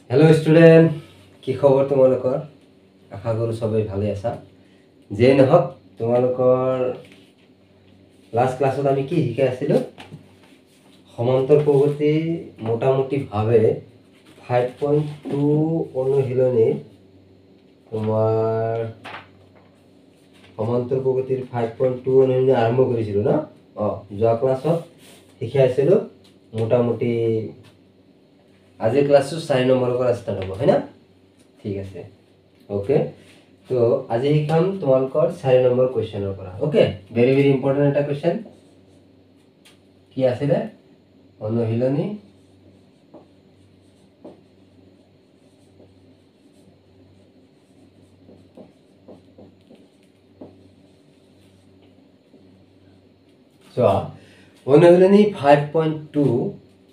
Hello student কি খবৰ তোমালোকৰ আশা কৰো সবাই ভালে আছা যে নহক তোমালোকৰ লাস্ট ক্লাছত আমি কি শিকাই আছিলো সমান্তর প্রগতি মোটামুটি ভাবে 5.2 অনুশীলনী তোমার সমান্তর প্রগতির 5.2 অনুশীলনী আরম্ভ করেছিল না যোৱা ক্লাছত শিকাই আছিলো মোটামুটি आज क्लास 4 नम्बर पर स्टार्ट हो है ना ठीक है ओके तो आज शिकाम तुम्हारे 4 number question okay very very important এটা क्वेश्चन কি আছে অনুশীলনী সো অনুশীলনী 5.2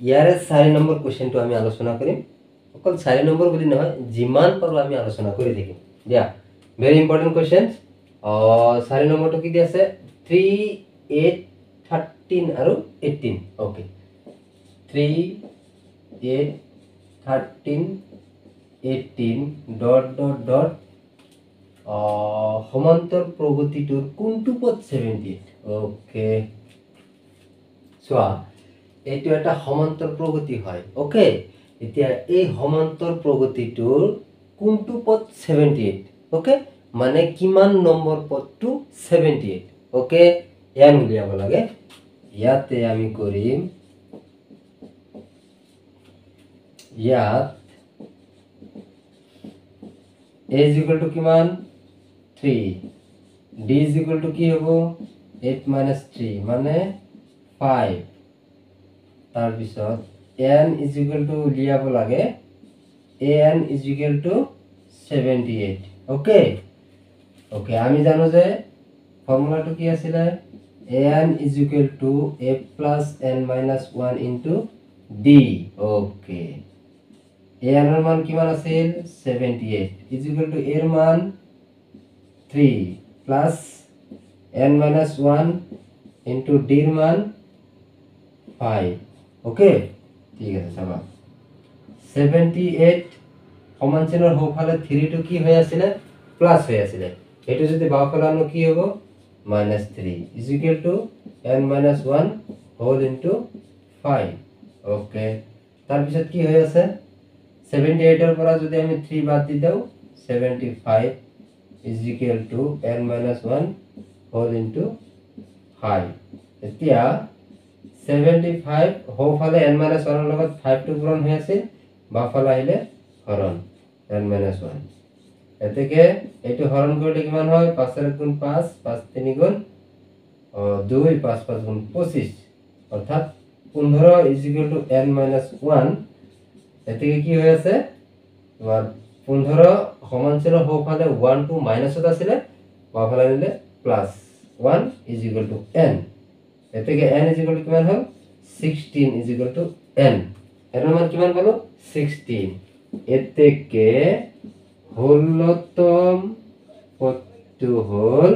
ইয়াৰে 4 নম্বৰ কোৱেশ্চনটো আমি আলোচনা কৰিম অকল 4 নম্বৰ বুলি নহয় যিমান পাৰো আমি আলোচনা কৰি থাকিম দিয়া ভেৰি ইম্পৰ্টেন্ট কোৱেশ্চন 4 নম্বৰটো কি দি আছে 3 8 13 আৰু 18 ওকে 3 8 13 18 ডট ডট ডট সমান্তৰ প্ৰগতিটোৰ কোনটো পদ 78 ওকে সোয়া এইটো এটা সমান্তৰ প্ৰগতি হয় ওকে এতিয়া এই সমান্তৰ প্ৰগতিটোৰ কোনটো পদ 78 ওকে মানে কিমান নম্বৰ পদটো 78 ওকে এন উলিয়াব লাগে ইয়াতে আমি কৰিম ইয়াত a is equal to কিমান 3 d is equal to কি হ'ব 8 minus 3 মানে 5 तार पिছত n is equal to लियाब लागे an is equal to 78 okay okay आमी जानो जे फर्मुला तो की आছিলে an is equal to a plus n minus 1 into d okay an এর মান কিমান আছিল 78 is equal to a এর মান 3 plus n minus 1 into d এর মান 5 ओके ठीक है सब 78 সমান চিহ্নৰ হোফালে 3 টু কি হৈ আছিল প্লাস হৈ আছিল এটো যদি বাওফালে আনো কি হ'ব -3 is equal to n minus 1 whole into 5 okay তাৰ পিছত কি হৈ আছে 78 এৰ পৰা যদি আমি 3 বাদ দি দাও 75 is equal to n minus 1 whole into 5 এতিয়া 75 হোফালে n minus 1 লগত 5 টু গুণ হৈ আছে বাফালে আহিলে হৰণ n minus 1 এতেকে এটো হৰণ কৰিলে কিমান হয় 5 এর গুণ 5 5 3 গুণ 2 5 5 গুণ 25 অর্থাৎ 15 is equal to n minus 1 এতেকে কি হৈ আছে তোমার 15 সমান চিহ্ন হোফালে 1 টু মাইনাসত আছিল বাফালে নিলে plus 1 is equal to n এতেকে n is equal to কিমান হল 16 is equal to n এর মান কিমান পালো 16 এতেকে ষোল্লতম পদটো হল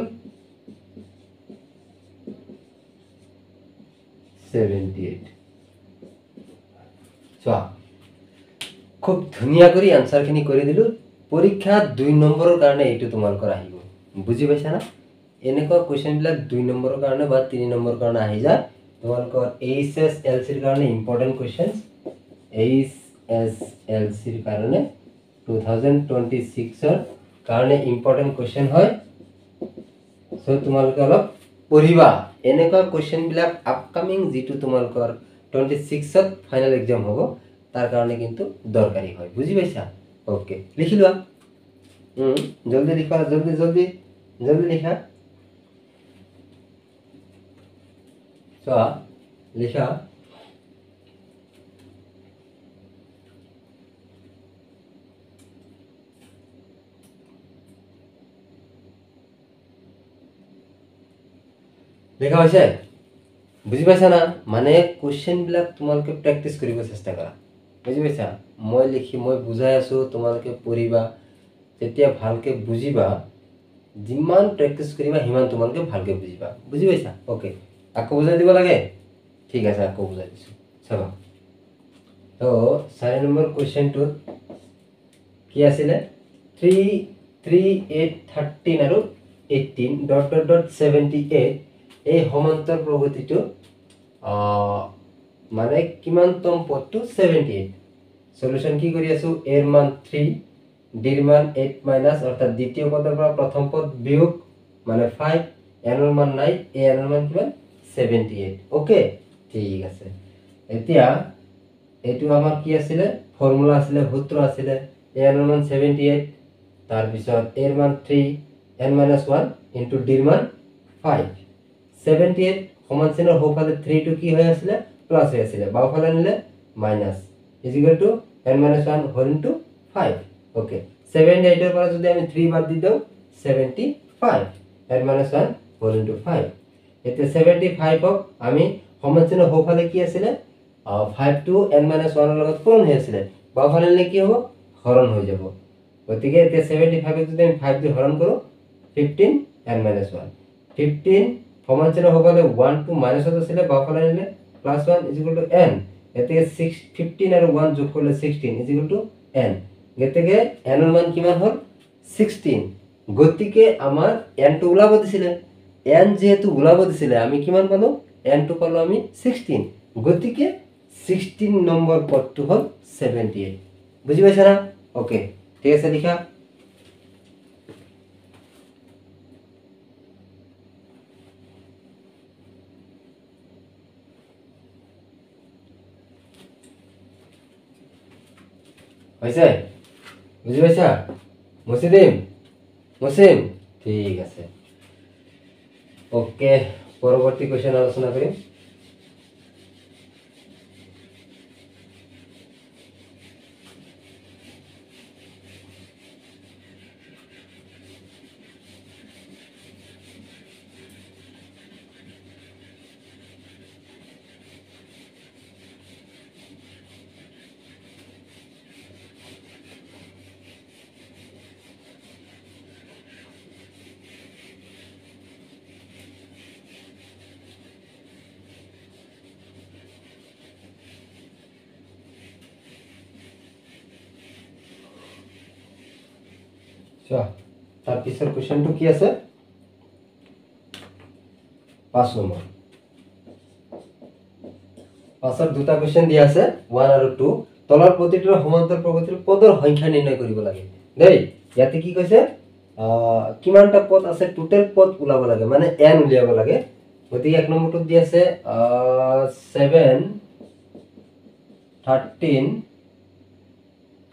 78 চোৱা খুব ধুনিয়া কৰি আনসাৰখিনি কৰি দিলো পৰীক্ষা 2 নম্বৰৰ কাৰণে এইটো তোমালোকৰ আহিব বুজি পাইছা না এনেকুৱা কোৱেশ্চন বিলাক 2 নম্বৰৰ কাৰণে বা 3 নম্বৰৰ কাৰণে আহি যায় তোমালোকৰ HSLC ৰ কাৰণে ইম্পৰ্টেন্ট কোৱেশ্চনছ HSLC ৰ কাৰণে 2026 ৰ কাৰণে ইম্পৰ্টেন্ট কোৱেশ্চন হয় সো তোমালোকে অলপ পঢ়িবা এনেকুৱা কোৱেশ্চন বিলাক আপকামিং যেটো তোমালোকৰ 26 ত ফাইনাল এক্সাম হ'ব তাৰ কাৰণে কিন্তু দৰকাৰি হয় বুঝি পাইছা ওকে লিখি লোৱা জলদি লিখা জলদি জলদি জলদি লিখা চোৱা লিখা লেখা হৈছে বুঝি পাইছা না মানে কোশ্চেন বিলাক তোমালকে প্র্যাকটিস কৰিব চেষ্টা কৰা বুঝি পাইছা মই লিখি মই বুজাই আছো তোমালকে পঢ়িবা তেতিয়া ভালকে বুজিবা যিমান প্র্যাকটিস কৰিবা হিমান তোমালকে ভালকে বুজিবা বুজি পাইছা ওকে আকৌ বুজাই দিব লাগে ঠিক আছে আকৌ বুজাই দিছো চাবা তো 4 নম্বৰ কোশ্চেনটো কি আছিলে 3 3 8 13 আৰু 18 ডট ডট ডট 78 এই সমান্তৰ প্ৰগতিটো মানে কিমানতম পদটো 78 সলিউশন কি কৰি আছো এৰ মান 3 ডিৰ মান 8 মাইনাস অৰ্থাৎ দ্বিতীয় পদেৰ পৰা প্রথম পদ বিয়োগ মানে 5 n এর মান নাই এ n এর মান কিমান 78 ওকে ঠিক আছে এতিয়া এটু আমার কি আছিল ফর্মুলা আছিল সূত্র আছিল এ n এর মান 78 তার পিছত এর মান 3 n - 1 ইনটু ডির মান 5 78 সমান চিহ্নৰ সোঁফালে 3 টু কি হৈ আছিল প্লাস হৈ আছিল বাওঁফালে নিলে minus is equal to n - 1 whole into 5 okay 78 এর পৰা যদি আমি 3 বাদ দি দাও 75 n - 1 হোল ইনটু 5 এতে 75 ক আমি সমান চিহ্নৰ সোঁফালে কি আছিল 5 টু n - 1 এৰ লগত পূৰণ হৈ আছিল বাওঁফালে নিলে কি হ'ব হৰণ হৈ যাব গতিকে এতে 75 ক যদি আমি 5 দি হৰণ কৰো 15 n - 1 15 সমান চিহ্ন হবলে 1 টু মাইনাস আছিল বাওঁফালে নিলে plus 1 is equal to n এতে 15 আৰু 1 যোগ কৰিলে 16 ইজ ইকুয়াল টু n গতিকে n এৰ মান কিমান হল 16 গতিকে আমাৰ n টো ওলাব দিছিলে n যেহেতু ওলাব দিছিলে আমি কিমান পালো n টো পালো আমি 16 গতিকে 16 নম্বৰ পদটো হল 78 বুজি পাইছা না ওকে ঠিক আছে লিখা হইছে বুঝি পাইছা মুসিদিম মুসিম ঠিক আছে ওকে পরবর্তী কোশ্চেন আলোচনা করি তার পিছৰ কোশ্চেনটো কি আছে 5 নম্বৰ পাছৰ দুটা কোশ্চেন দিয়া আছে 1 আৰু 2 তলৰ প্ৰতিটোৰ সমান্তৰাল প্ৰগতিৰ পদৰ সংখ্যা নিৰ্ণয় কৰিব লাগে দেই ইয়াতে কি কৈছে কিমানটা পদ আছে টোটাল পদ ওলাব লাগে মানে n উলিয়াব লাগে গতিকে এক নম্বৰটো দি আছে 7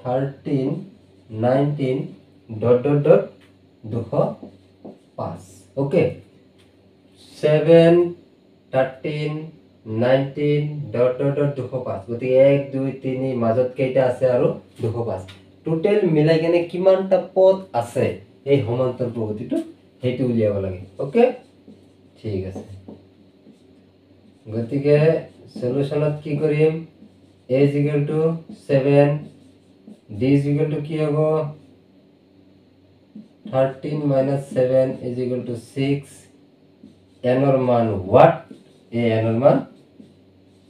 13 19 dot dot dot 205 okay 7 13 19 dot dot dot 205 গতি 1 2 3 মাজত কেইটা আছে আৰু 205 টোটাল মিলাই কেনে কিমানটা পদ আছে এই সমান্তৰাল প্ৰগতিটো হেতু উলিয়াব লাগে ওকে ঠিক আছে গতিকে সলিউশনত কি কৰিম a = 7 d = কি হ'ব 13 minus 7 is equal to 6 n or मान what a n or मान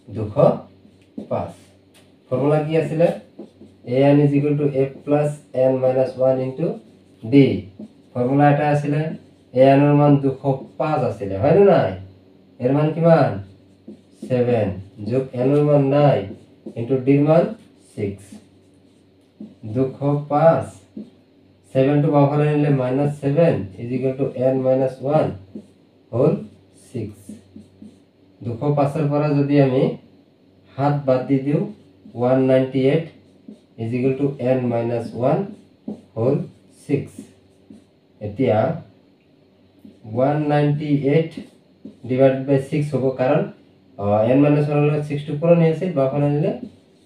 205 formula কি আছিল a n is equal to a plus n minus 1 into d formula এটা আছিল a n or মান 205 আছিল হয় না নাই এর মান কিমান 7 যোগ n or মান 9 into d এর মান 6 205 7 to বাওঁফালে নিলে -7 is equal to n minus 1 whole 6 205 এর পৰা যদি আমি 7 বাদ দি দিও 198 is equal to n minus 1 whole 6 এতিয়া 198 divided by 6 হ'ব কাৰণ n minus 1 হল 6 টু পূরণ হয়েছে বাওঁফালে নিলে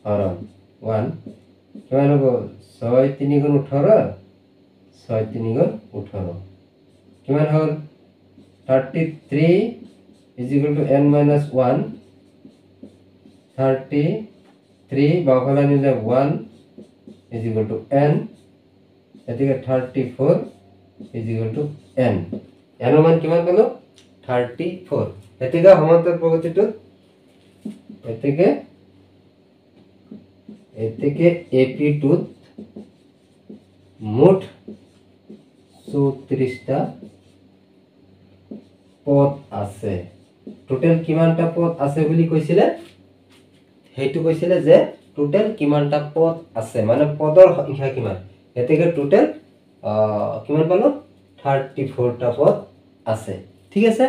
হরণ 1 কিমান হ'ব 6 3 গুণ 18 6 3 গুণ 18 কিমান হল 33 is equal to n minus 1 33 বাওঁফালে নিলে 1 is equal to n এদিকে 34 is equal to n n এর মান কিমান পালো 34 এদিকে সমান্তরাল প্রগতিটো এদিকে ap2 34টা পদ আছে। টোটাল কিমানটা পদ আছে বুলি কৈছিলে, হেতু কৈছিলে যে টোটাল কিমানটা পদ আছে মানে পদৰ সংখ্যা কিমান। এতেকে টোটাল কিমান পালো 34টা পদ আছে। ঠিক আছে,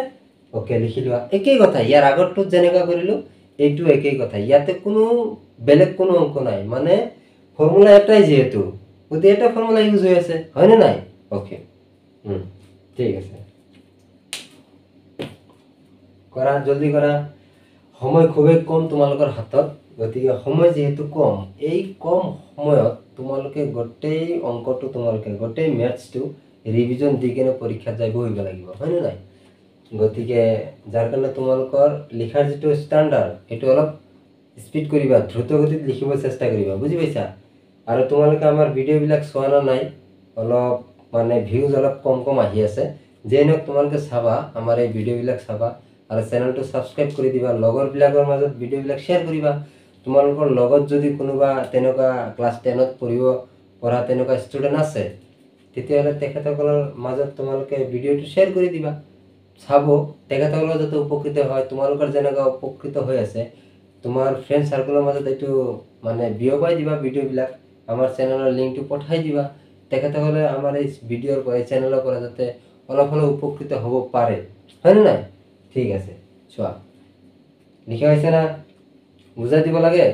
ওকে লিখি লোৱা। একেই কথা, ইয়াৰ আগৰটো যেনেকা কৰিলো এইটো একেই কথা, ইয়াতে কোনো বেলেগ কোনো অংক নাই, মানে ফৰ্মুলা এটাই যেহেতু গতি এটা ফৰ্মুলা ইউজ হৈ আছে, হয় না নাই? ওকে, ঠিক আছে, কৰা জলদি কৰা। সময় খুবেই কম তোমালোকৰ হাতত, গতিকে সময় যেহেতু কম, এই কম সময়ত তোমালোকে গোটেই অংকটো তোমালোকে গোটেই মেথছটো ৰিভিজন দি কেনে পৰীক্ষাত যাই বহিব লাগিব, হয় না নাই? গতিকে যাৰ কাৰণে তোমালোকৰ লিখাৰ যিটো ষ্টেণ্ডাৰ্ড সেইটো অলপ স্পীড কৰিবা, দ্ৰুত গতিত লিখিব চেষ্টা কৰিবা, বুজি পাইছা? আৰু তোমালোকে আমাৰ ভিডিঅ'বিলাক চোৱা না নাই, অলপ মানে ভিউজ অলপ কম কম আহি আছে, যেই নহওক তোমালোকে চাবা, আমাৰ এই ভিডিঅ'বিলাক চাবা আৰু চেনেলটো ছাবস্ক্ৰাইব কৰি দিবা, লগৰবিলাকৰ মাজত ভিডিঅ'বিলাক শ্বেয়াৰ কৰিবা। তোমালোকৰ লগত যদি কোনোবা তেনেকুৱা ক্লাছ 10ত পঢ়া তেনেকুৱা ষ্টুডেণ্ট আছে, তেতিয়াহ'লে তেখেতসকলৰ মাজত তোমালোকে ভিডিঅ'টো শ্বেয়াৰ কৰি দিবা, চাব, তেখেতসকলৰ যাতে উপকৃত হয়, তোমালোকৰ যেনেকুৱা উপকৃত হৈ আছে তোমাৰ ফ্ৰেণ্ড সাৰ্কলৰ মাজত এইটো মানে বিয়পাই দিবা, ভিডিঅ'বিলাক আমাৰ চেনেলৰ লিংকটো পঠাই দিবা, তেখেতসকলে আমাৰ এই ভিডিঅ'ৰ পৰা, এই চেনেলৰ পৰা যাতে অলপ হ'লেও উপকৃত হ'ব পাৰে, হয় নে নাই? ঠিক আছে, চোৱা লিখা হৈছে না, বুজাই দিব লাগে।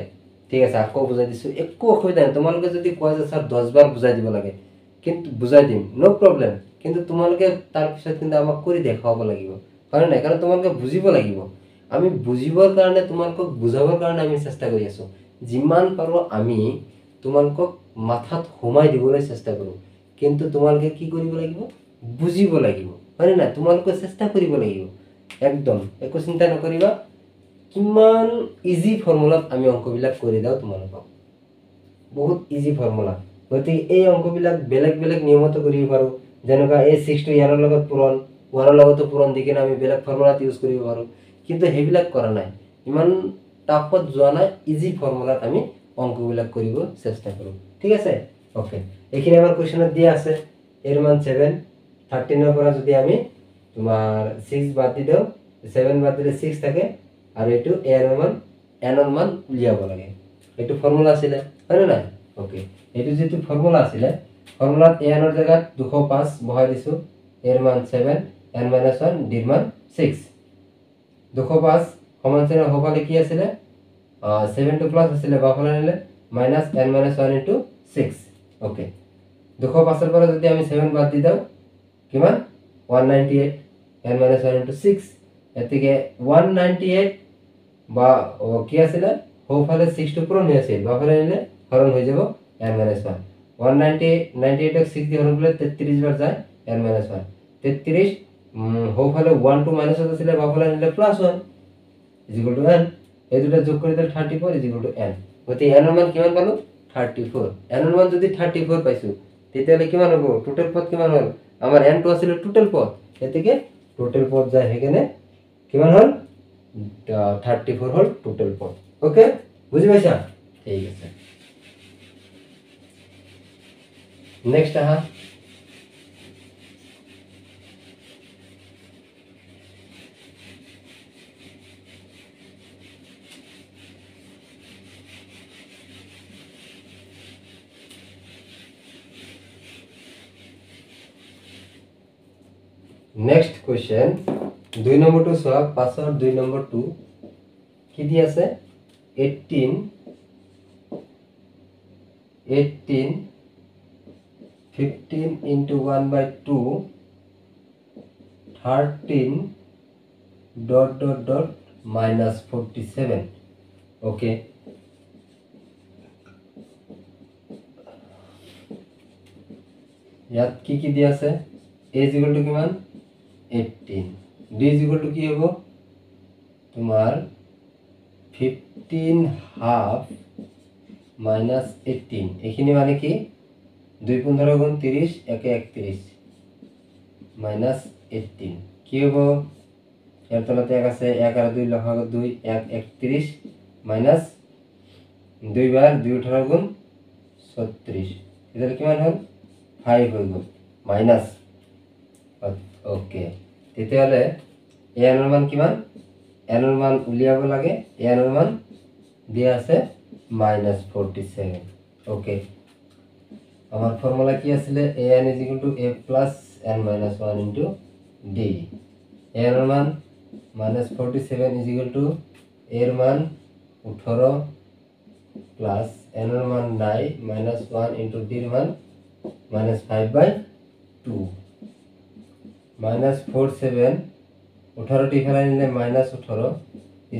ঠিক আছে, আকৌ বুজাই দিছোঁ, একো অসুবিধা নাই। তোমালোকে যদি কোৱা যে স্যাৰ 10 বাৰ বুজাই দিব লাগে, কিন্তু বুজাই দিম, ন' প্ৰব্লেম, কিন্তু তোমালোকে তাৰপিছত কিন্তু আমাক কৰি দেখাব লাগিব, হয় নাই? কাৰণ তোমালোকে বুজিব লাগিব, আমি বুজিবৰ কাৰণে তোমালোকক বুজাবৰ কাৰণে আমি চেষ্টা কৰি আছোঁ, যিমান পাৰোঁ আমি তোমালোকক মাথাত সোমাই দিবলৈ চেষ্টা কৰোঁ, কিন্তু তোমালোকে কি কৰিব লাগিব? বুজিব লাগিব, হয় নাই? তোমালোকে চেষ্টা কৰিব লাগিব, একদম একো চিন্তা নকৰিবা। কিমান ইজি ফৰ্মুলাত আমি অংকবিলাক কৰি দিওঁ তোমালোকক, বহুত ইজি ফৰ্মুলা। গতিকে এই অংকবিলাক বেলেগ বেলেগ নিয়মতো কৰিব পাৰোঁ, যেনেকুৱা এই 6টো ইয়াৰৰ লগত পূৰণ, 1ৰ লগতো পূৰণ দি কিনে আমি বেলেগ ফৰ্মুলাত ইউজ কৰিব পাৰোঁ, কিন্তু সেইবিলাক কৰা নাই, ইমান টাফত যোৱা নাই, ইজি ফৰ্মুলাত আমি অংকবিলাক কৰিব চেষ্টা কৰোঁ। ঠিক আছে, ওকে, এইখিনি আমাৰ কুৱেশ্যনত দিয়া আছে। এৰ মান 7, 13ৰ পৰা যদি আমি তোমাৰ 6 বাদ দি দিওঁ, 7 বাদ দিলে 6 থাকে, আৰু এইটো এনৰ মান উলিয়াব লাগে, এইটো ফৰ্মুলা আছিলে, হয় নে নাই? ওকে, এইটো যিটো ফৰ্মুলা আছিলে, ফৰ্মুলাত এনৰ জেগাত 205 বহাই দিছোঁ, এৰ মান 7, n - 1, ডিৰ মান 6, 205 সমান চিহ্ন সোঁফালে কি আছিলে? 7 টো প্লাছ আছিলে, বাওঁফালে নিলে মাইনাছ n - 1 ইনটু 6। ওকে, 205ৰ পৰা যদি আমি 7 বাদ দি দিওঁ, কিমান? 198, n - 1 ইনটু 6, এতিকে 198 বা কি আছিলে? সোঁফালে 6টো পূৰণ হৈ আছিল, বাওঁফালে নিলে হৰণ হৈ যাব n - 1। 198ক 6 দি হৰণ কৰিলে 33 বাৰ যায় n - 1, 33 সোঁফালে 1 টো মাইনাছত আছিলে, বাওঁফালে নিলে +1 ইকুৱেল টু n, এই দুটা যোগ কৰি দিলে 34 ইকুৱেল টু n। গতিকে n ৰ মান কিমান পালো? 34। n ৰ মান যদি 34 পাইছো, তেতিয়াহ'লে কিমান হ'ব? টোটেল পদ কিমান হ'ল? আমাৰ n টো আছিল টোটেল পদ, এতিকে টোটেল পদ যায় সেইকাৰণে কিমান হ'ল? 34 হ'ল টোটেল পদ। ওকে, বুজি পাইছা? ঠিক আছে, নেক্সট আহা। নেক্সট কুৱেশ্যন, 2 নম্বৰটো চোৱা, 5ৰ 2 নম্বৰটো কি দি আছে? 18 15 into 1/2 13 ... minus 47. ওকে, ইয়াত কি কি দিয়া আছে? a is equal to কিমান? 18, d is equal to কি হ'ব? তোমাৰ 15 half minus 18, এইখিনি মানে কি? 2 15 গুণ 30, 1 31 minus 18 কি হ'ব? ইয়াৰ তলতে 1 আছে, 1 আৰু 2 লসাগু 2, 1 31 minus 2 বাৰ 2 18 গুণ 36, এটালে কিমান হ'ল? 5 হৈ গ'ল, মাইনাস ওকে তেতিয়াহ'লে এ এনৰ মান কিমান এনৰ মান উলিয়াব লাগে এনৰ মান দিয়া আছে -47 ওকে আমার ফর্মুলা কি আছিল an = a + n - 1 * d এর মান -47 = এর মান 18 প্লাস n এর মান 9 -1 * d এর মান -5/2 -47 18টি ফেলাই নিলে -18 =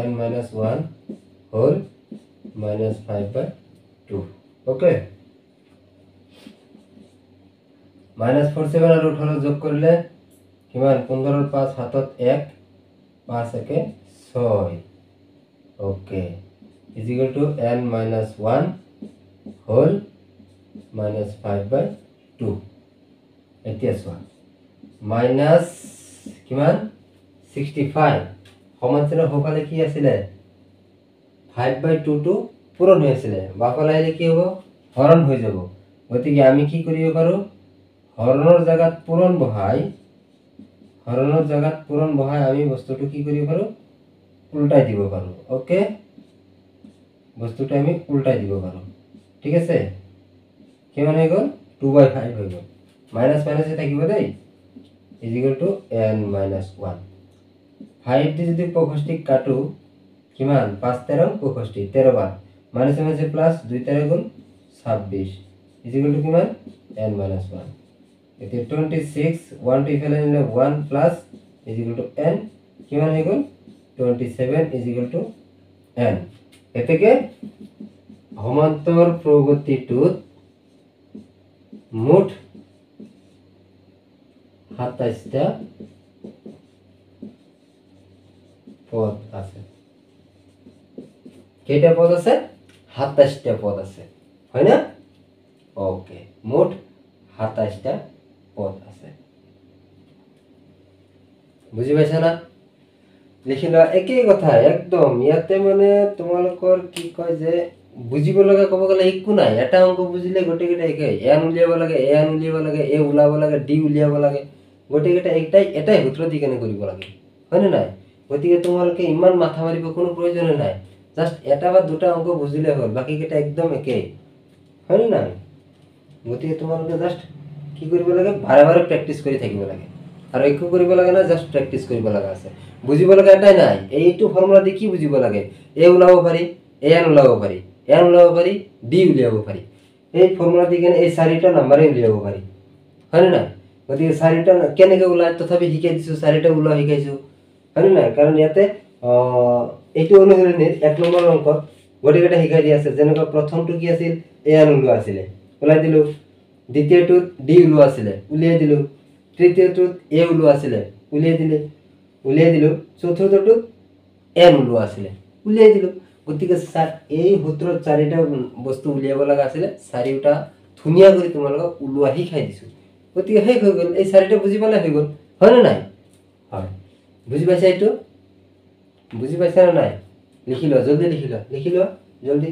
n - 1 হোল -5/2 ওকে -47 আর 18 যোগ করলে কিমান 15 এর 5 হাতত 1 5 একে 6 ওকে = n - 1 হোল -5/2 এতিয়া চোৱা মাইনাস কিমান 65 সমান চিহ্ন হোকালে কি আছিল 5/2 টো পূরণ হয়েছিল বাফালে আইলে কি হবো হরণ হয়ে যাব গতিকে আমি কি করিব পারো হৰণৰ জায়গাত পূরণ বহাই আমি বস্তুটো কি করিব পারো উল্টাই দিব পারো ওকে বস্তুটো আমি উল্টাই দিব পারো ঠিক আছে কিমান হয়ে গেল 2/5 হয়ে গেল মাইনাস মাইনাসে থাকিব দেই = n - 1 5 দি যদি 65 কাটো কিমান 5 13 65 13 বার মাইনাস মাইনাসে প্লাস 2 13 গুণ 26 = কিমান n - 1 এতে 26 1 টি ফেলে নিলে 1 প্লাস = n কিমান হয়ে গেল 27 = n এতেকে সমান্তর প্রগতিটোত মোট 27টা পদ আছে কেটা পদ আছে 27টা পদ আছে হয় না ওকে মোট 27টা পদ আছে বুঝি পাইছা না লিখিলা একই কথা একদম ইয়াতে মানে তোমালোকৰ কি কয় যে বুজিব লগা কব গলে একো নাই এটা অঙ্ক বুজিলে গোটেইকেইটা একেই n উলিয়াব লাগে an উলিয়াব লাগে a উলাব লাগে d উলিয়াব লাগে গোটেইকেইটা এটাই সূত্র দি কেনে কৰিব লাগে হয় না নাই গতিকে তোমালোকে ইমান মাথা মাৰিব কোনো প্ৰয়োজন নাই জাস্ট এটা বা দুটা অঙ্ক বুজিলে হ'ল বাকিকেইটা একদম একেই হয় না নাই গতিকে তোমালোকে জাস্ট কি কৰিব লাগে বাৰে বাৰে প্ৰেক্টিস কৰি থাকিব লাগে আৰু একো কৰিব লাগে না জাস্ট প্ৰেক্টিস কৰিব লাগা আছে বুজিব লগা এটাই নাই এইটো ফৰ্মুলা দি কি বুজিব লাগে a উলাব পাৰি an উলাব পাৰি n উলাব পাৰি d উলিয়াব পাৰি এই ফৰ্মুলা দি কেনে এই চাৰিটা নাম্বাৰে উলিয়াব পাৰি হয় না গতিকে চাৰিটা কেনেকৈ উলাই তথাপি শিকাই দিছো চাৰিটা উলা শিকাইছো হয় না কাৰণ ইয়াতে এইটো অনুশীলনীৰ 1 নম্বৰ অংকত গোটেইকেইটা শিকাই দি আছে যেনেকৈ প্ৰথমটো কি আছিল an উলোৱা আছিল উলাই দিলো দ্বিতীয়টোত d উলোৱা আছিল উলিয়াই দিলো তৃতীয়টোত a উলোৱা আছিল উলিয়াই দিলো চতুৰ্থটোত n উলোৱা আছিল উলিয়াই দিলো গতিকে এই সূত্ৰত চাৰিটা বস্তু উলিয়াব লগা আছিল চাৰিটা ধুনিয়া কৰি তোমালোকক উলোৱা শিকাই দিছো গতিকে শেষ হৈ গ'ল এই চাৰিটা বুজি পালে হৈ গ'ল হয় না নাই হয় বুজি পাইছা এইটো বুজি পাইছা না নাই লিখি লোৱা জলদি লিখি লোৱা জলদি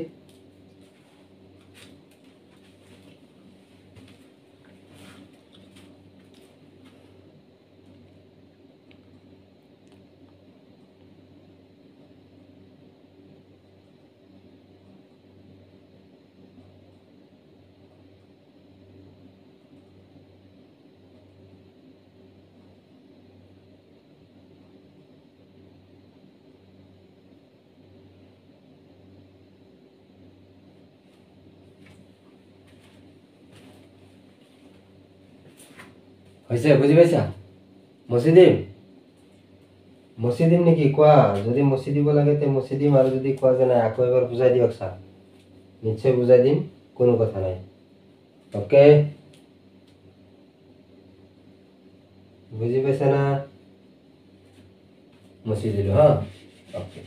হইছে বুঝি পাইছা মচি দিম নেকি কোৱা যদি মচি দিব লাগে তে মচি দিম আৰু যদি কোৱা যে নাই আকৌ এবাৰ বুজাই দিয়ক স্যার নিশ্চয় বুজাই দিম কোনো কথা নাই ওকে বুঝি পাইছা না মচি দিলো হ্যাঁ ওকে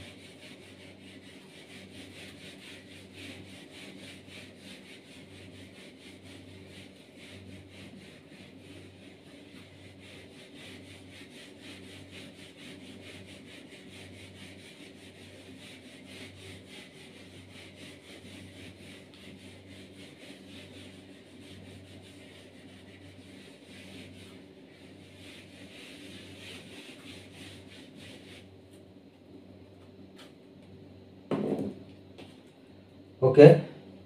ওকে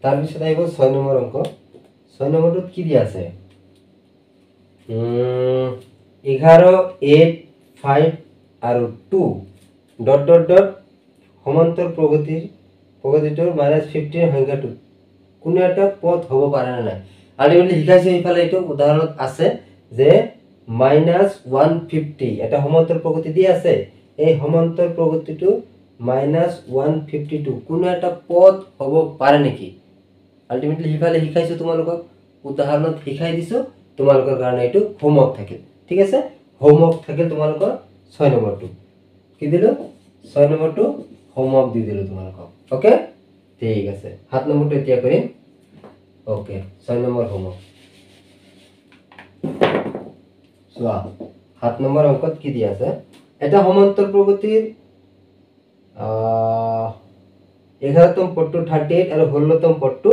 তাৰপিছত আহিব 6 নম্বৰ অংক 6 নম্বৰটোত কি দিয়া আছে 11 8 5 আৰু 2 ডট ডট ডট সমান্তৰ প্ৰগতিটোৰ -15 সংখ্যাটো কোনো এটা পদ হ'ব পাৰে না নাই আলটিমেটলি শিকাইছে ইফালে এইটো উদাহৰণত আছে যে -150 এটা সমান্তৰ প্ৰগতি দি আছে এই সমান্তৰ প্ৰগতিটো -152 কোনো এটা পদ হ'ব পাৰে নেকি আলটিমেটলি ইফালে শিকাইছো তোমালোকক উদাহৰণত শিকাই দিছো তোমালোকৰ কাৰণে এইটো হোমৱৰ্ক থাকিল ঠিক আছে হোমৱৰ্ক থাকিল তোমালোকৰ 6 নম্বৰটো কি দিলো 6 নম্বৰটো হোমৱৰ্ক দি দিলো তোমালোকক ওকে ঠিক আছে 7 নম্বৰটো এতিয়া কৰিম ওকে 6 নম্বৰ হোমৱৰ্ক চোৱা 7 নম্বৰ অংকত কি দিয়া আছে এটা সমান্তৰ প্ৰগতিৰ 11তম পদটো 38 আৰু 16তম পদটো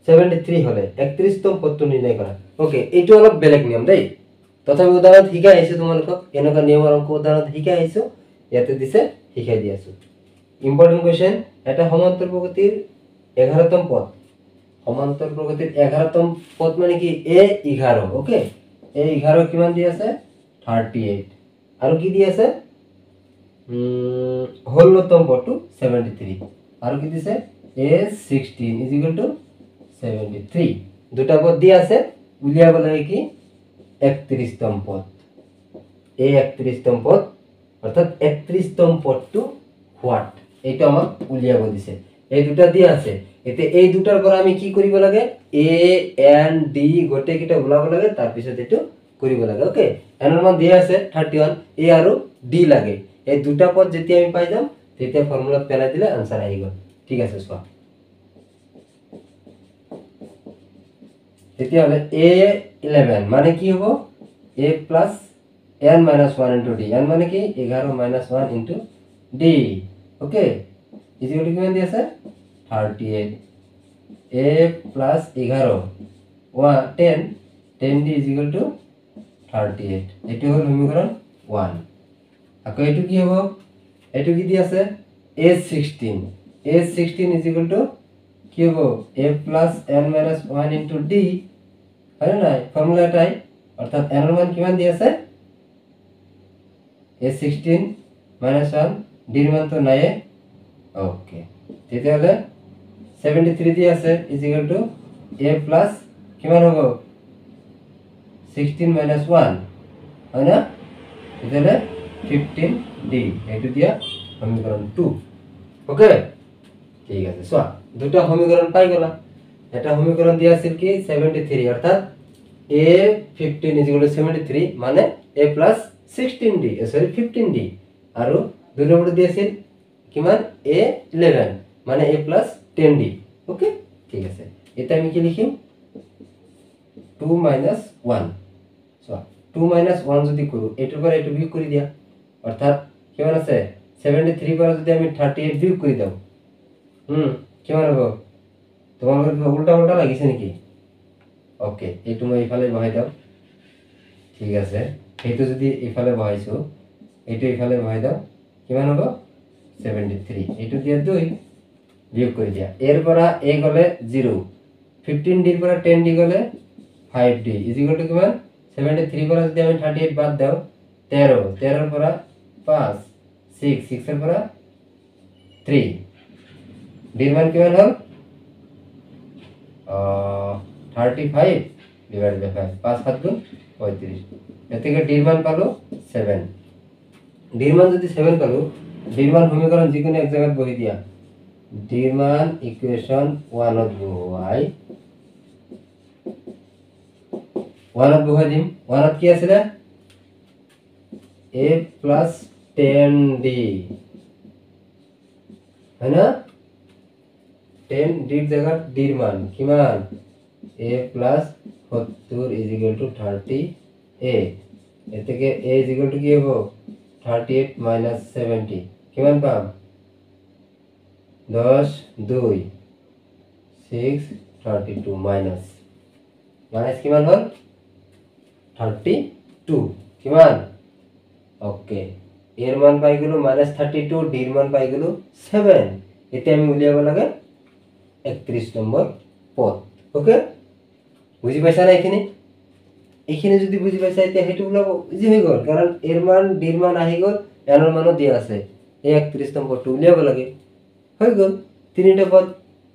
73 হলে 31তম পদটো নিৰ্ণয় কৰা ওকে এইটো অলপ বেলেগ নিয়ম দেই তথাপি উদাহৰণ শিকাই আহিছো তোমালোকক এনেকুৱা নিয়মৰ অংক উদাহৰণ শিকাই আহিছো ইয়াতে দিছে শিকাই দি আছো ইম্পৰ্টেন্ট কোৱেশ্চন এটা সমান্তর প্রগতির 11তম পদ সমান্তর প্রগতির 11তম পদ মানে কি a11 ওকে a11 কিমান দি আছে 38 আৰু কি দি আছে 16তম পদটো 73 আৰু কি দিছে a16 73 দুটা পদ দি আছে উলিয়াব লাগে কি 31তম পদ a31তম পদ অর্থাৎ 31তম পদটো হোৱাট এইটো আমাক উলিয়াব দিছে এই দুটা দি আছে এতে এই দুটাৰ পৰা আমি কি কৰিব লাগে a n d গটে কিটা ওলাব লাগে তাৰ পিছত এটো কৰিব লাগে ওকে এনৰ মান দিয়া আছে 31 a আৰু d লাগে এই দুটা পদ যেতিয়া আমি পাই যাম তেতিয়া ফৰ্মুলাত পেলাই দিলে आंसर আহি গল ঠিক আছে চোৱা তেতিয়া হলে a11 মানে কি হ'ব a plus n minus 1 into d n মানে কি 11 minus 1 into d ওকে ইজিকল কিমান দি আছে 38 a plus 11 10 10d is equal to 38 এটো হল সমীকরণ 1 আকৌ এটো কি হ'ব এটো কি দি আছে a16 is equal to কি হ'ব a plus n minus 1 into d হয় না ফর্মুলাটাই অর্থাৎ n এর মান কিমান দি আছে a16 minus 1 d এর মান তো নাই ওকে তেতিয়ালে 73 দি আছে is equal to a plus কিমান হ'ব 16 minus 1 হয় না তেতিয়ালে 15d এটো দিয়া সমীকরণ 2 ওকে ঠিক আছে সো দুটো সমীকরণ পাই গলা এটা সমীকরণ দিয়া আছিল কি 73 অর্থাৎ a15 73 মানে a plus 16d sorry 15d আৰু দুই নম্বৰ দিছিল কিমান a11 মানে a plus 10d ওকে ঠিক আছে এটা আমি কি লিখিম 2 minus 1 সো 2 minus 1 যদি কৰো এটোৰ পৰা এটো বিয়োগ কৰি দিয়া অৰ্থাৎ কিমান আছে 73 পৰা যদি আমি 38 বিয়োগ কৰি দাও কিমান হ'ব তোমালোকৰ কি উল্টা উল্টা লাগিছে নেকি ওকে এইটো মই ইফালে বহাই দাও ঠিক আছে এইটো যদি ইফালে বহাইছো এইটো ইফালে বহাই দাও কিমান হ'ব 73 এইটো দিয়া 2 বিয়োগ কৰি দিয়া এৰ পৰা a গলে 0 15d এৰ পৰা 10d গলে 5d ইজ ইকুয়াল টু কিমান 73 পৰা যদি আমি 38 বাদ দাও 13 13 এৰ পৰা 5 6 6 এৰ পৰা 3 d এর মান কিমান হল 35 divided by 5 5 7 গুণ 35 এর থেকে d এর মান পালো 7 d এর মান যদি 7 পালো d এর মান সমীকরণ যে কোনো এক জায়গায় বহি দিয়া d এর মান ইকুয়েশন 1 অফ y 1 অফ বহাই দিম 1 অফ কি আছিল a plus 10d है ना 10d জায়গা d এর মান কিমান a plus 70 is equal to 38 এর থেকে a is equal to কি হবে 38 minus 70 কিমান পাম 10 2 6 32 minus কিমান হল 32 কিমান ওকে এর মান পাই গেল -32 d এর মান পাই গেল 7 এটা আমি উলিয়াব লাগে 31 নম্বৰ পদ ওকে বুজি পাইছা না এইখিনি যদি বুজি পাইছা এতিয়া হেতু ওলাব ইজি হৈ গ'ল কাৰণ এৰ মান ডিৰ মান আহি গ'ল এনৰ মানো দিয়া আছে এই 31 নম্বৰটো উলিয়াব লাগে হৈ গ'ল তিনিটা পদ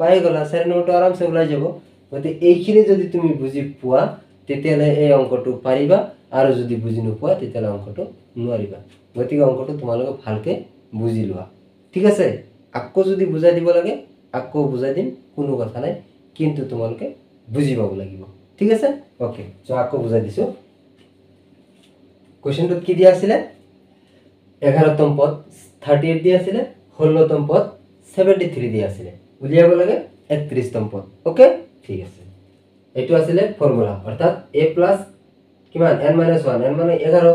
পাই গ'লা 4 নম্বৰটো আৰামছে ওলাই যাব গতি এইখিনি যদি তুমি বুজি পোৱা তেতিয়ালে এই অঙ্কটো পাৰিবা আৰু যদি বুজি নোপোৱা তেতিয়ালে অঙ্কটো নোৱাৰিবা গতিকে অঙ্কটো তোমালোকে ভালকে বুজি লোৱা ঠিক আছে আকৌ যদি বুজাই দিব লাগে আকৌ বুজাই দিম কোনো কথা নাই কিন্তু তোমালোকে বুজি পাব লাগিব ঠিক আছে ওকে সো আকৌ বুজাই দিছো কোশ্চেনটোত কি দিয়া আছিল 11তম পদ 38 দিয়া আছিল 16তম পদ 73 দিয়া আছিল উলিয়াব লাগে 31তম পদ ওকে ঠিক আছে এটো আছিল ফর্মুলা অর্থাৎ a প্লাস কিমান n - 1 n মানে 11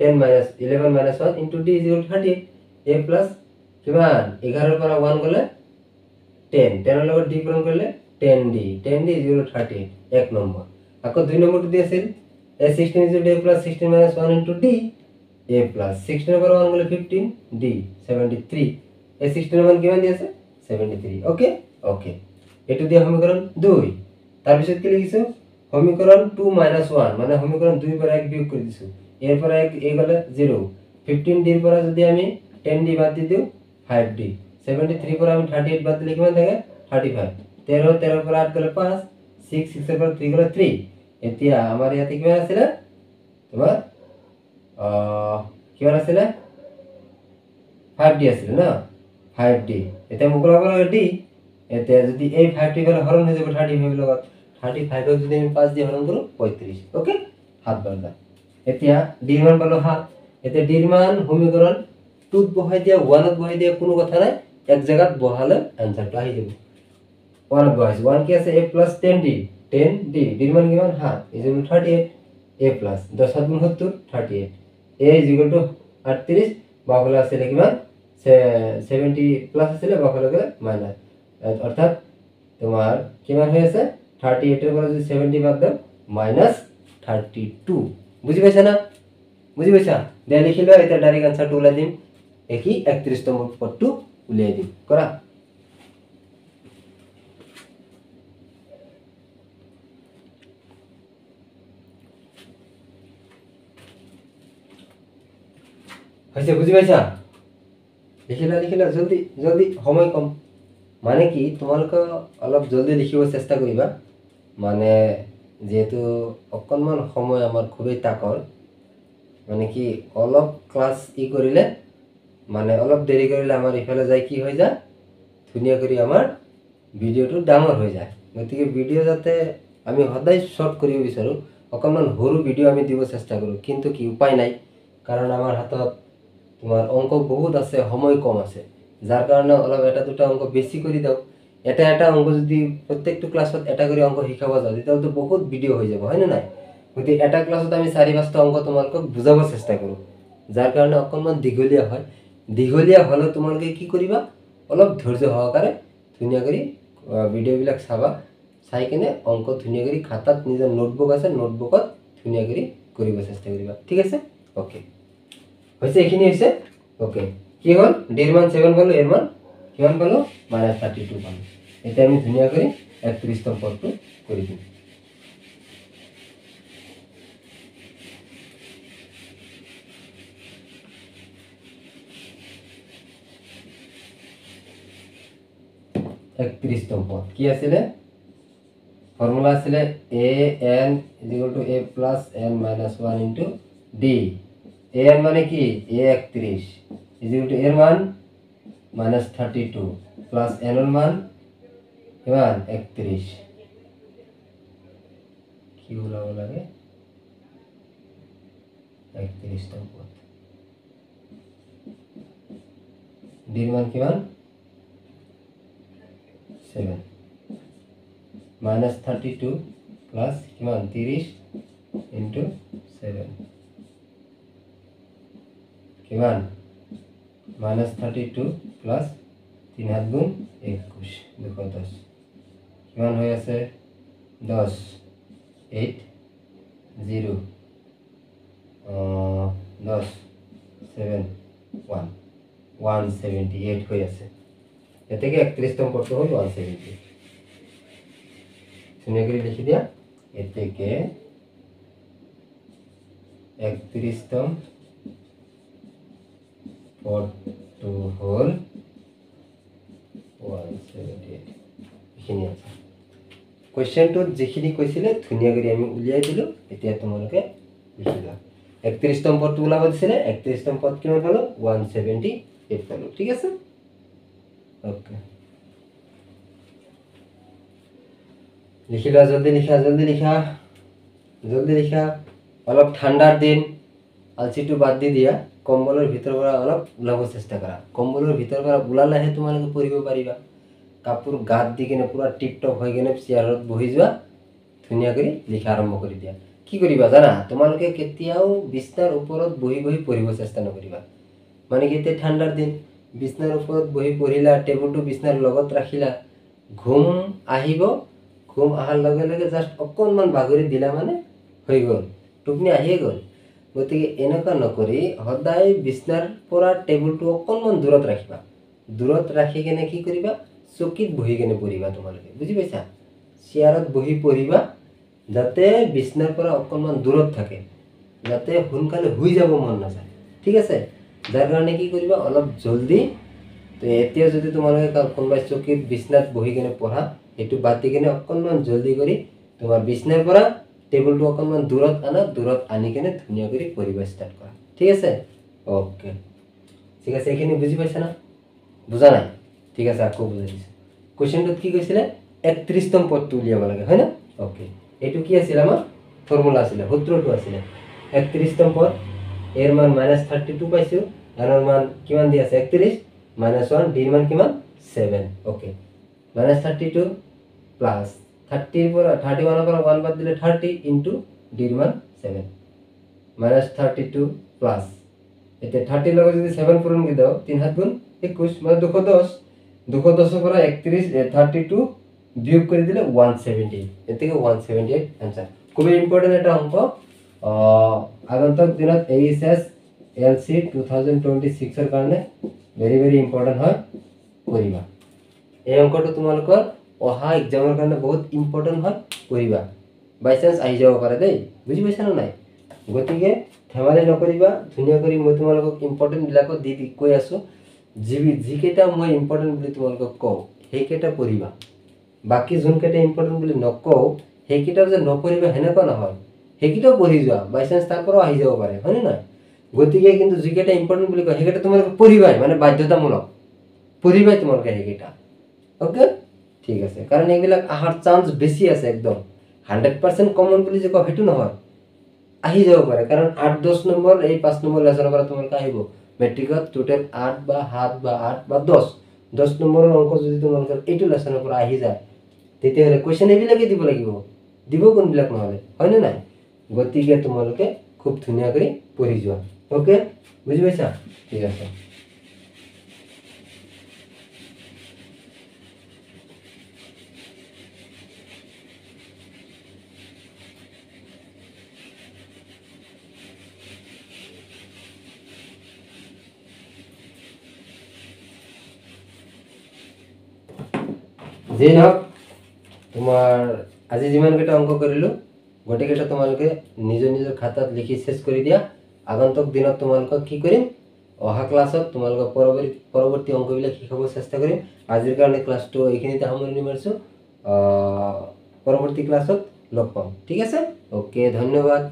10 - 11 - 1 * d = 30 a প্লাস কিমান 11 পৰা 1 গলে 10 10 এর লগত d পূরণ করলে 10d 10d = 30 এক নম্বর আকৌ দুই নম্বরটো দিয়েছিল a 16 = a plus 16 minus 1 into d a plus 16 এর পর 1 গলে 15 d 73 a 16 এর মান কিমান দিয়েছে 73 ওকে ওকে এটু দিয়ে সমীকরণ 2 তার পিছত কি লিখিছো সমীকরণ 2 minus 1 মানে সমীকরণ 2 পর 1 বিয়োগ করে দিছো এর পর 1 এ গলে 0 15d এর পর যদি আমি 10d বাদ দি দিও 5d 73 পর আমি 38 বাদ দিলে কিমান থাকে 35 13 13 পর 8 গলে 5 6 6 এর পর 3 গলে 3 এতিয়া আমার ইয়াতে কিমান আছিল তোমার কিমান আছিল 5d আছিল না 5d এটা মুকলাব লাগে d এতে যদি এই 5d গলে হরণ হয়ে যাবে 35 লগত 35 কে যদি আমি 5 দিয়ে হরণ করব 35 ওকে হাত বাঁধা এতিয়া d এর মান পালো হাত এতে d এর মান সমীকরণ 2 বহাই দিয়া 1 ত বহাই দিয়া কোনো কথা নাই এক জায়গাত বহালে आंसरটা আহি যাবে 1 বহাইছে 1 কি আছে a plus 10d 10d d এর মান কিমান হাত = 38 a plus 10 7 গুণ 70 38 a = 38 বাহুলা আছে কিমান 70 প্লাস আছে বাহুলা গলে মাইনাস অর্থাৎ তোমার কিমান হয়ে আছে 38 এর পরে যদি 70 বাদ দাও -32 বুঝি পাইছা না বুঝি পাইছা দে লিখিলো এটা ডাইরেক্ট आंसरটা উলাই দিম একই 31 নম্বর পদটো উলিয়াই দিম করা হইছে বুঝি পাইছা লিখিলা জলদি জলদি সময় কম মানে কি তোমালোকে অলপ জলদি লিখিব চেষ্টা করিবা মানে যেহেতু অকনমান সময় আমার খুবই তাকর মানে কি অলপ ক্লাস করিলে মানে অলপ দেরি করিলে আমার ইফালে যায় কি হয়ে যায় ধুনিয়া করি আমার ভিডিওটো ডাঙর হয়ে যায় গতিকে ভিডিও যাতে আমি সদায় শর্ট করিব বিচাৰো অকনমান সৰু ভিডিও আমি দিব চেষ্টা কৰো কিন্তু কি উপায় নাই কারণ আমার হাতত তোমার অঙ্ক বহুত আছে সময় কম আছে যার কারণে অলপ এটা দুটা অঙ্ক বেশি করে দাও এটা অঙ্ক যদি প্রত্যেকটা ক্লাসত এটা করে অঙ্ক শিখাব যাও তাহলে তো বহুত ভিডিও হয়ে যাব হয় না নাই গতি এটা ক্লাসত আমি 4-5টা অঙ্ক তোমালক বুঝাবার চেষ্টা করো যার কারণে অকনমান দীঘলীয়া হলে তোমালকে কি করিবা অলপ ধৈর্য সহকারে ধুনিয়া করে ভিডিও বিলাক চাবা চাই কিনে অঙ্ক ধুনিয়া করে খাতাত নিজৰ নোটবুক আছে নোটবুকত ধুনিয়া কৰে কৰিব চেষ্টা করিবা ঠিক আছে ওকে হইছে এখিনি হইছে ওকে কি হল d এর মান 7 পালো এর মান কিমান পালো -32 পালো এটা আমি ধুনিয়া করে 31 তম পদটো কৰি দিম একত্রিশতম পদ কি আছিল ফর্মুলা আছিল a n = a plus n minus 1 into d a n মানে কি a 31 এর মান -32 plus n এর মান কিমান 31 কি বলা লাগে 31তম পদ d এর মান কিমান 7 -32 plus কিমান 30 into 7 কিমান -32 plus 3 হাত গুণ 21 210 কিমান হৈ আছে 10 8 0 10 7 1 178 হৈ আছে এতে কি 31তম পদটো হল 170 ধুনীয়া কৰি লিখি দিয়া এতেকে 31তম পদটো হ'ল 178 এইখিনি আছে কোৱেশ্চনটোত যিখিনি কৈছিলে ধুনীয়া কৰি আমি উলিয়াই দিলো এতিয়া তোমালোকে লিখি লোৱা 31তম পদটো ওলাব দিছিলে 31তম পদ কিমান পালো 178 পালো ঠিক আছে ওকে লিখি লোৱা জলদি লিখা অলপ ঠাণ্ডাৰ দিন আলচিটো বাদ দি দিয়া কম্বলৰ ভিতৰৰ পৰা অলপ ওলাব চেষ্টা কৰা কম্বলৰ ভিতৰৰ পৰা ওলালেহে তোমালোকে পঢ়িব পাৰিবা কাপোৰ গাত দি কিনে পুৰা টিপটপ হৈ কিনে চেয়াৰত বহি যোৱা ধুনীয়া কৰি লিখা আৰম্ভ কৰি দিয়া কি কৰিবা জানা তোমালোকে কেতিয়াও বিছনাৰ ওপৰত বহি পঢ়িব চেষ্টা নকৰিবা মানে কি এতিয়া ঠাণ্ডাৰ দিন বিছনাৰ ওপৰত বহি পঢ়িলা টেবুলটো বিছনাৰ লগত ৰাখিলা ঘুম আহিব ঘুম আহাৰ লগে লগে জাষ্ট অকণমান বাগৰি দিলা মানে হৈ গ'ল টোপনি আহিয়ে গ'ল গতিকে এনেকুৱা নকৰি সদায় বিছনাৰ পৰা টেবুলটো অকণমান দূৰত ৰাখিবা দূৰত ৰাখি কিনে কি কৰিবা চকীত বহি কিনে পঢ়িবা তোমালোকে বুজি পাইছা চেয়াৰত বহি পঢ়িবা যাতে বিছনাৰ পৰা অকণমান দূৰত থাকে যাতে সোনকালে শুই যাব মন নাযায় ঠিক আছে যাৰ কাৰণে কি কৰিবা অলপ জলদি তো এতিয়া যদি তোমালোকে কোনোবাই চকীত বিছনাত বহি কিনে পঢ়া এইটো বাদ দি কিনে অকণমান জলদি কৰি তোমাৰ বিছনাৰ পৰা টেবুলটো অকণমান দূৰত আনা দূৰত আনি কিনে ধুনীয়া কৰি পঢ়িব ষ্টাৰ্ট কৰা ঠিক আছে ওকে ঠিক আছে এইখিনি বুজি পাইছা না বুজা নাই ঠিক আছে আকৌ বুজাই দিছোঁ কোৱেশ্চনটোত কি কৈছিলে 31তম পদটো উলিয়াব লাগে হয় না ওকে এইটো কি আছিল আমাৰ ফৰ্মুলা আছিলে সূত্ৰটো আছিলে 31তম পদ এৰ মান -32 পাইছো এৰ মান কিমান দি আছে 31 -1 ডিৰ মান কিমান 7 ওকে -32 প্লাস 30 এৰ পৰা 31 এৰ পৰা 1 বাদ দিলে 30 ইনটু ডিৰ মান 7 -32 প্লাস এতে 30 লগত যদি 7 পূৰণ কৰি দাও 3 7 গুণ 21 মানে 210 210 এৰ পৰা 31 32 বিয়োগ কৰি দিলে 178 এতেকে 178 आंसर খুবই ইম্পর্টেন্ট এটা অঙ্ক আগন্তুক দিনত এইচএস এলসি 2026 এর কারণে ভেরি ইম্পর্টেন্ট হয় পড়িবা এই অঙ্কটো তোমালোকৰ অহা এক্সামৰ কাৰণে বহুত ইম্পৰ্টেন্ট হয় পড়িবা বাই চান্স আহি যাব পাৰে দেই বুজি পাইছা না নাই গতিকে ধেমালি নকৰিবা ধুনীয়া কৰি মই তোমালোকক ইম্পর্টেন্ট বিলাকো দি কৈ আছো যিকেইটা মই ইম্পর্টেন্ট বুলি তোমালোকক কওঁ সেইকেইটা পড়িবা বাকি যোনকেইটা ইম্পর্টেন্ট বুলি নকওঁ সেইকেইটা যে নপঢ়িবা হেনেকুৱা নহয় সেইকেইটাও পঢ়ি যোৱা বাই চান্স তাৰ পৰা আহি যাব পাৰে হয়নে নাই গতিকে কিন্তু যিকেইটা ইম্পর্টেন্ট বুলি কয় সেইকেইটা তোমালোকে পঢ়িবাই মানে বাধ্যতামূলক পঢ়িবাই তোমালোকে সেইকেইটা ওকে ঠিক আছে কাৰণ এইবিলাক আহাৰ চান্স বেছি আছে একদম 100% কমন বুলি যে কয় হেতু নহয় আহি যাব পাৰে কাৰণ 8 10 নম্বৰ এই 5 নম্বৰ লেসনৰ পৰা তোমালোকে আহিব মেট্ৰিকত টোটাল 8 বা 7 বা 8 বা 10 নম্বৰৰ অংক যদি তোমালোকৰ এইটো লেসনৰ পৰা আহি যায় তেতিয়াহলে কোৱেশ্চন এইবিলাকে দিব লাগিব দিব কোনবিলাক নহলে হয়নে নাই গতিকে তোমালোকে খুব ধুনীয়া কৰি পঢ়ি যোৱা ওকে বুজি পাইছা ঠিক আছে যে নহওক তোমাৰ আজি যিমান কেইটা অংক কৰিলো গোটেইকেইটা তোমালোকে নিজৰ খাতাত লিখি শেষ কৰি দিয়া আগন্তুক দিনত তোমালোকক কি কৰিম অহা ক্লাছত তোমালোকক পৰৱৰ্তী অংকবিলাক শিকাব চেষ্টা কৰিম আজিৰ কাৰণে ক্লাছটো এইখিনিতে সামৰণি মাৰিছো পৰৱৰ্তী ক্লাছত লগ পাম ঠিক আছে ওকে ধন্যবাদ